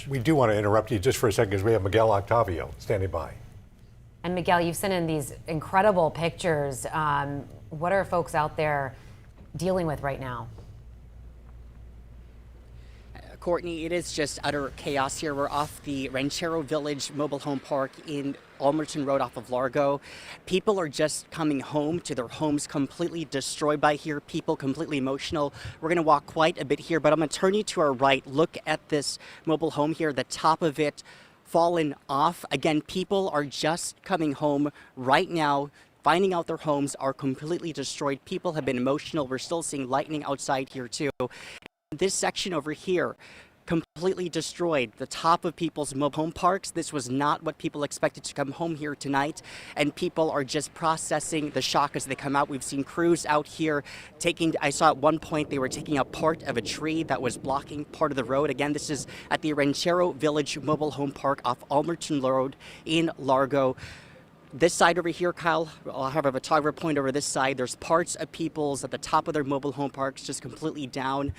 We do want to interrupt you just for a second because we have Miguel Octavio standing by. And Miguel, you've sent in these incredible pictures. What are folks out there dealing with right now? Courtney, it is just utter chaos here. We're off the Ranchero Village Mobile Home Park in Almerton Road off of Largo. People are just coming home to their homes completely destroyed by here. People completely emotional. We're going to walk quite a bit here, but I'm going to turn you to our right. Look at this mobile home here, the top of it fallen off. Again, people are just coming home right now, finding out their homes are completely destroyed. People have been emotional. We're still seeing lightning outside here too. This section over here, completely destroyed. The top of people's mobile home parks. This was not what people expected to come home here tonight, and people are just processing the shock as they come out. We've seen crews out here I saw at one point they were taking out part of a tree that was blocking part of the road. Again, this is at the Ranchero Village Mobile Home Park off Almerton Road in Largo. This side over here, Kyle, I'll have a photographer point over this side. There's parts of people's at the top of their mobile home parks just completely down.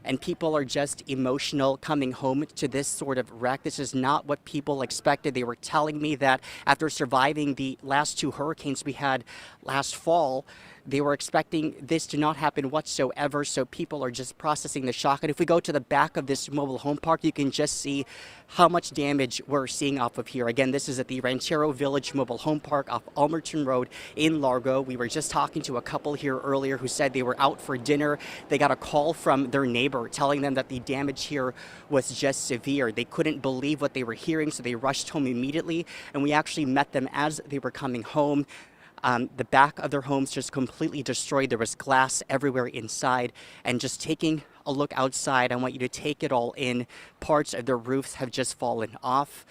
And people are just emotional coming home to this sort of wreck. This is not what people expected. They were telling me that after surviving the last two hurricanes we had last fall, they were expecting this to not happen whatsoever, so people are just processing the shock. And if we go to the back of this mobile home park, you can just see how much damage we're seeing off of here. Again, this is at the Ranchero Village Mobile Home Park off Almerton Road in Largo. We were just talking to a couple here earlier who said they were out for dinner. They got a call from their neighbor telling them that the damage here was just severe. They couldn't believe what they were hearing, so they rushed home immediately, and we actually met them as they were coming home. The back of their homes just completely destroyed. There was glass everywhere inside. And just taking a look outside, I want you to take it all in. Parts of their roofs have just fallen off.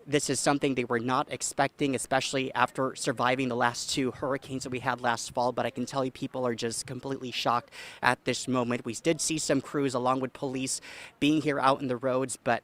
This is something they were not expecting, especially after surviving the last two hurricanes that we had last fall. But I can tell you people are just completely shocked at this moment. We did see some crews along with police being here out in the roads, but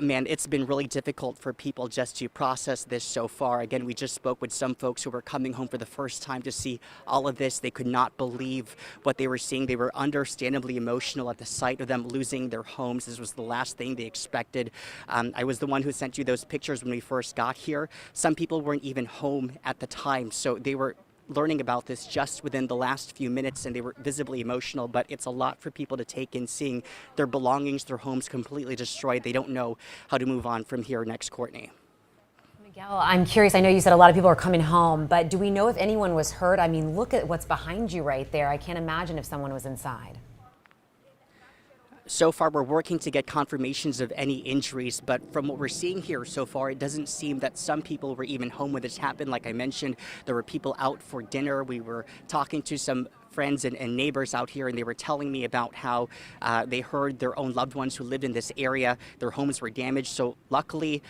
man, it's been really difficult for people just to process this so far. Again, we just spoke with some folks who were coming home for the first time to see all of this. They could not believe what they were seeing. They were understandably emotional at the sight of them losing their homes. This was the last thing they expected. I was the one who sent you those pictures when we first got here. Some people weren't even home at the time, so they were learning about this just within the last few minutes, and they were visibly emotional. But it's a lot for people to take in, seeing their belongings, their homes completely destroyed. They don't know how to move on from here next, Courtney. Miguel, I'm curious. I know you said a lot of people are coming home, but do we know if anyone was hurt? I mean, look at what's behind you right there. I can't imagine if someone was inside. So far, we're working to get confirmations of any injuries, but from what we're seeing here so far, it doesn't seem that some people were even home when this happened. Like I mentioned, there were people out for dinner. We were talking to some friends and neighbors out here, and they were telling me about how they heard their own loved ones who lived in this area, their homes were damaged. So luckily,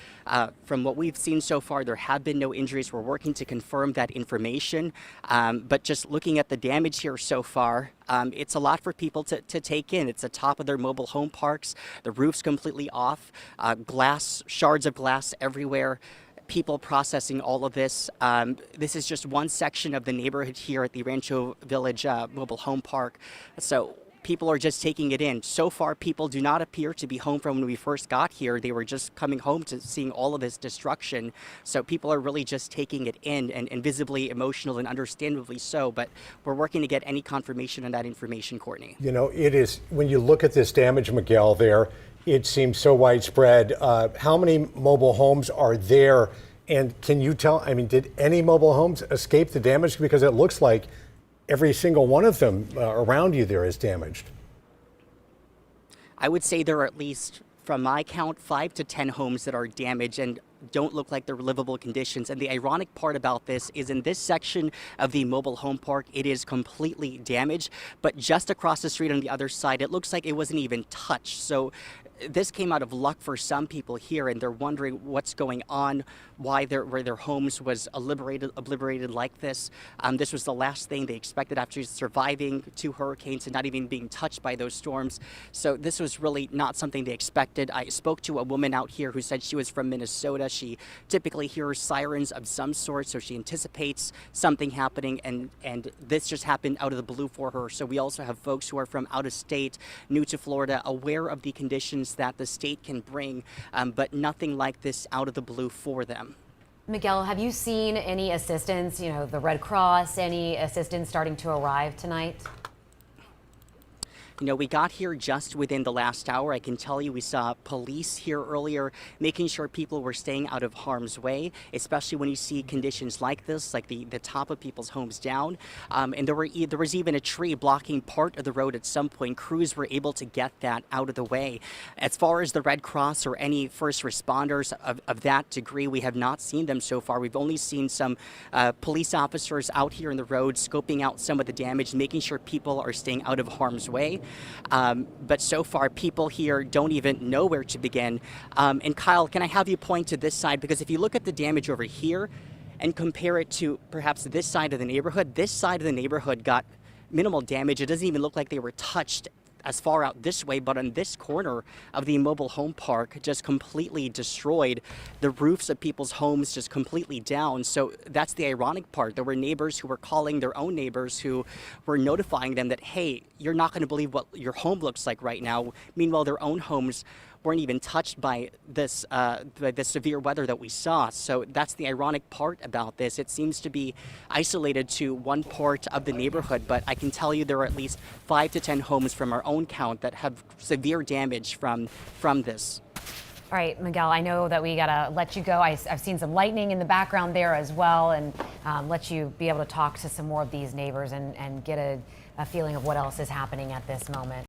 from what we've seen so far, there have been no injuries. We're working to confirm that information. But just looking at the damage here so far, it's a lot for people to take in. It's the top of their mobile home parks, the roof's completely off, shards of glass everywhere. People processing all of this. This is just one section of the neighborhood here at the Rancho Village Mobile Home Park. So people are just taking it in. So far, people do not appear to be home from when we first got here. They were just coming home to seeing all of this destruction. So people are really just taking it in, and visibly emotional, and understandably so. But we're working to get any confirmation on that information, Courtney. You know, it is, when you look at this damage, Miguel, there, it seems so widespread. How many mobile homes are there? And can you tell, I mean, did any mobile homes escape the damage? Because it looks like every single one of them around you there is damaged. I would say there are at least, from my count, 5 to 10 homes that are damaged and don't look like they're livable conditions. And the ironic part about this is in this section of the mobile home park, it is completely damaged, but just across the street on the other side, it looks like it wasn't even touched. So this came out of luck for some people here, and they're wondering what's going on, why their homes was obliterated like this. This was the last thing they expected after surviving 2 hurricanes and not even being touched by those storms. So this was really not something they expected. I spoke to a woman out here who said she was from Minnesota. She typically hears sirens of some sort, so she anticipates something happening, and this just happened out of the blue for her. So we also have folks who are from out of state, new to Florida, aware of the conditions assistance that the state can bring, but nothing like this out of the blue for them. Miguel, have you seen any assistance, the Red Cross, any assistance starting to arrive tonight? We got here just within the last hour. I can tell you we saw police here earlier making sure people were staying out of harm's way, especially when you see conditions like this, like the top of people's homes down. And there was even a tree blocking part of the road at some point. Crews were able to get that out of the way. As far as the Red Cross or any first responders of that degree, we have not seen them so far. We've only seen some police officers out here in the road scoping out some of the damage, making sure people are staying out of harm's way. But so far, people here don't even know where to begin. And Kyle, can I have you point to this side? Because if you look at the damage over here and compare it to perhaps this side of the neighborhood got minimal damage. It doesn't even look like they were touched as far out this way, but on this corner of the mobile home park, just completely destroyed. The roofs of people's homes just completely down. So that's the ironic part. There were neighbors who were calling their own neighbors who were notifying them that, hey, you're not going to believe what your home looks like right now. Meanwhile, their own homes weren't even touched by this the severe weather that we saw. So that's the ironic part about this. It seems to be isolated to one part of the neighborhood, but I can tell you there are at least 5 to 10 homes from our own count that have severe damage from this. All right, Miguel, I know that we got to let you go. I've seen some lightning in the background there as well, and let you be able to talk to some more of these neighbors and get a feeling of what else is happening at this moment.